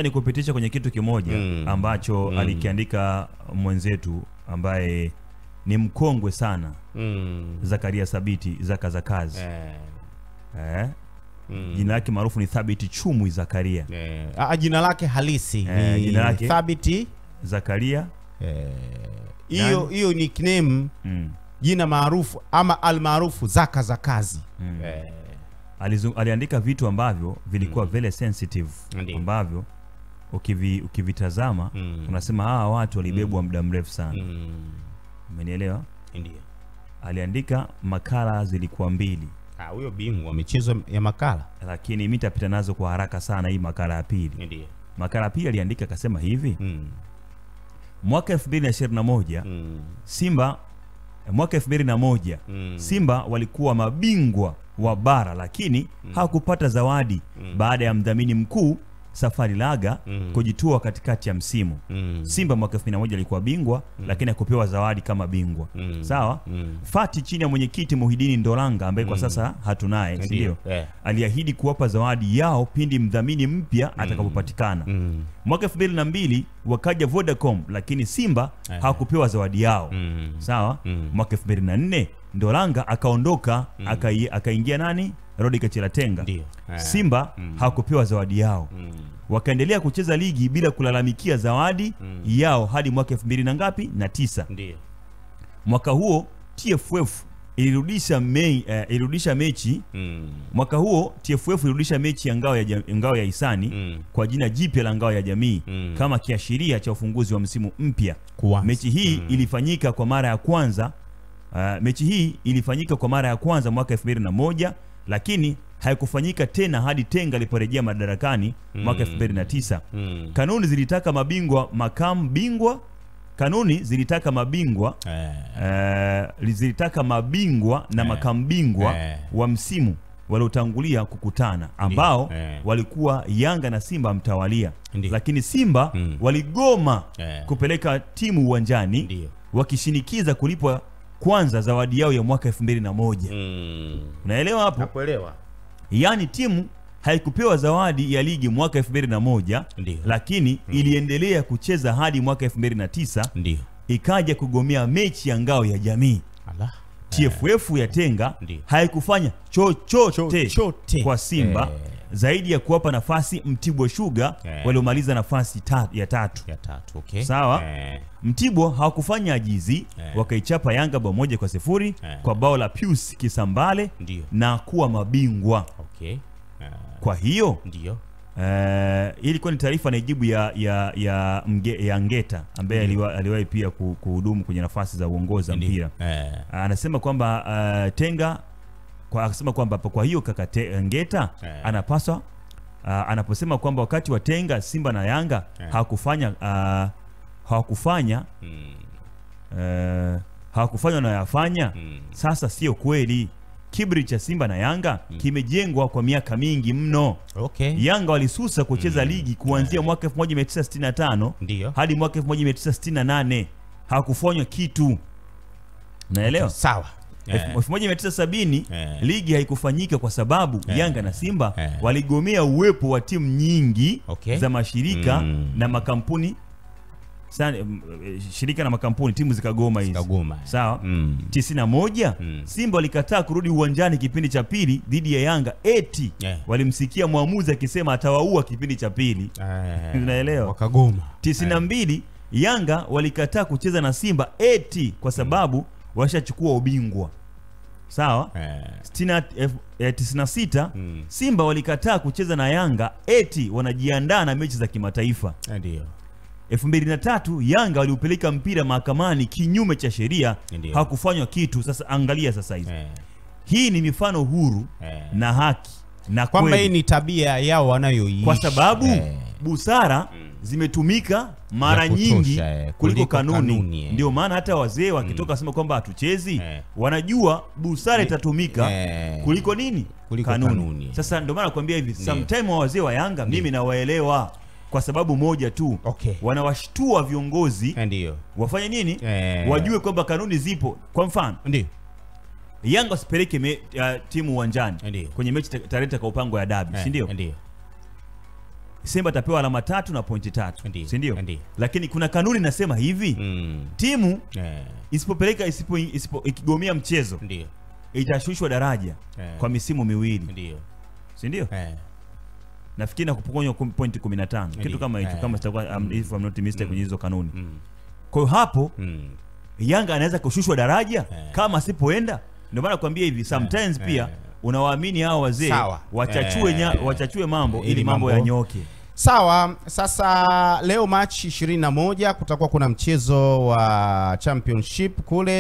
Ni kupitisha kwenye kitu kimoja ambacho alikiandika mwenzetu ambaye ni mkongwe sana, Zakaria Thabiti Zaka za kazi. Jina lake maarufu ni Thabiti Chumwi Zakaria. Jina lake halisi ni jina lake Thabiti Zakaria. Hiyo nickname, jina maarufu ama almaarufu Zaka za kazi. Aliandika vitu ambavyo vilikuwa very sensitive, ambavyo ukivitazama unasema hawa watu walibebwa muda mrefu sana. Umenielewa? Ndio. Aliandika makala zilikuwa 2. Huyo bingwa michezo ya makala. Lakini mimi nitapita nazo kwa haraka sana hii makala ya pili. Ndio. Makala ya pili aliandika akasema hivi. Mwaka 2021 Simba mwaka 2001 Simba walikuwa mabingwa wa bara, lakini hawakupata zawadi baada ya mdhamini mkuu Safari Laga kujitua katikati ya msimu. Simba mwaka 2001 alikuwa bingwa lakini hakupewa zawadi kama bingwa. Sawa? Fati chini ya mwenyekiti Muhidini Ndolanga ambaye kwa sasa hatunaye, ndio. Aliahidi kuwapa zawadi yao pindi mdhamini mpya atakapopatikana. Mwaka 2002 wakaja Vodacom lakini Simba hakupewa zawadi yao. Sawa? Mwaka 2004 Ndolanga akaondoka, akaingia nani? Rodi Kachiratenga. Simba hakupewa zawadi yao. Wakaendelea kucheza ligi bila kulalamikia zawadi yao hadi mwaka 2000 na ngapi? Na 9. Ndio. Mwaka huo TFF ilirudisha mechi. Mwaka huo TFF ilirudisha mechi ya ngao ya hisani kwa jina jipya la ngao ya jamii kama kiashiria cha ufunguzi wa msimu mpya. Mechi hii ilifanyika kwa mara ya kwanza mwaka 2001 lakini haikufanyika tena hadi Tenga aliporejea madarakani mwaka 2009. Kanuni zilitaka mabingwa, makamu bingwa, zilitaka mabingwa na makamu bingwa wa msimu waliotangulia kukutana, ambao walikuwa Yanga na Simba mtawalia. Lakini Simba waligoma kupeleka timu uwanjani wakishinikiza kulipwa kwanza zawadi yao ya mwaka 2001. Unaelewa hapo? Nakuelewa. Yaani timu haikupewa zawadi ya ligi mwaka 2001 lakini iliendelea kucheza hadi mwaka 2009. Ikaja kugomea mechi ya ngao ya jamii. TFF ya Tenga haikufanya chochote kwa Simba zaidi ya kuwapa nafasi Mtibwa Sugar waliomaliza nafasi ya tatu. Okay. Sawa? Mtibwa hawakufanya ajizi, wakaichapa Yanga 1-0 kwa bao la Pius Kisambale na kuwa mabingwa. Kwa hiyo ilikuwa ni taarifa na ijibu ya Ngeta ambaye aliwahi pia kuhudumu kwenye nafasi za uongozi wa mpira. Anasema kwamba Tenga akasema kwamba kwa hiyo kaka Ngeta anapaswa anaposema kwamba wakati wa Tenga Simba na Yanga hawakufanya wanayofanya sasa, sio kweli. Kibri cha Simba na Yanga kimejengwa kwa miaka mingi mno. Yanga walisusa kucheza ligi kuanzia mwaka 1965 hadi mwaka 1968. Hakufanywa kitu. Naelewa? Sawa. 1970 ligi haikufanyika kwa sababu Yanga na Simba waligomea uwepo wa timu nyingi za mashirika na makampuni. Shirika na makampuni, timu zikagoma hizi. Sawa? 91 Simba walikataa kurudi uwanjani kipindi cha pili dhidi ya Yanga eti walimsikia mwamuzi akisema atawaua kipindi cha pili. Unaelewa? Wakagoma. 92 Yanga walikataa kucheza na Simba eti kwa sababu washachukua ubingwa. Sawa? 96 Simba walikataa kucheza na Yanga eti wanajiandaa na mechi za kimataifa. 2003 Yanga waliupeleka mpira mahakamani kinyume cha sheria, hakufanywa kitu. Sasa angalia sasa hizi. Hii ni mifano huru na haki na kwamba hii ni tabia yao wanayoishi, kwa sababu busara zimetumika mara nyingi kuliko kanuni. Ndio maana hata wazee wakitoka wasema kwamba hatuchezi, wanajua busara itatumika kuliko nini? Kanuni. Sasa ndio maana nakwambia hivi, sometimes wazee wa Yanga mimi nawaelewa kwa sababu moja tu. Wanawashtua viongozi wafanye nini? Wajue kwamba kanuni zipo. Kwa mfano Yanga wasipeleke timu uwanjani kwenye mechi tarehe kwa upango ya dabi, si ndio? Simba atapewa alama 3 na pointi 3, si ndio? Lakini kuna kanuni nasema hivi, timu isipopeleka ikigomea mchezo itashushwa daraja kwa misimu miwili, si ndio? Nafikiri na kupokonywa pointi 15 kitu kama hicho, kama sitakuwa if I'm not mistaken kwenye hizo kanuni. Kwa hiyo hapo Yanga anaweza kushushwa daraja kama asipoenda. Ndio maana nakwambia hivi, sometimes pia unawaamini hao wazee wachachue mambo ili mambo yanyoke. Sawa. Sasa leo March 21 kutakuwa kuna mchezo wa championship kule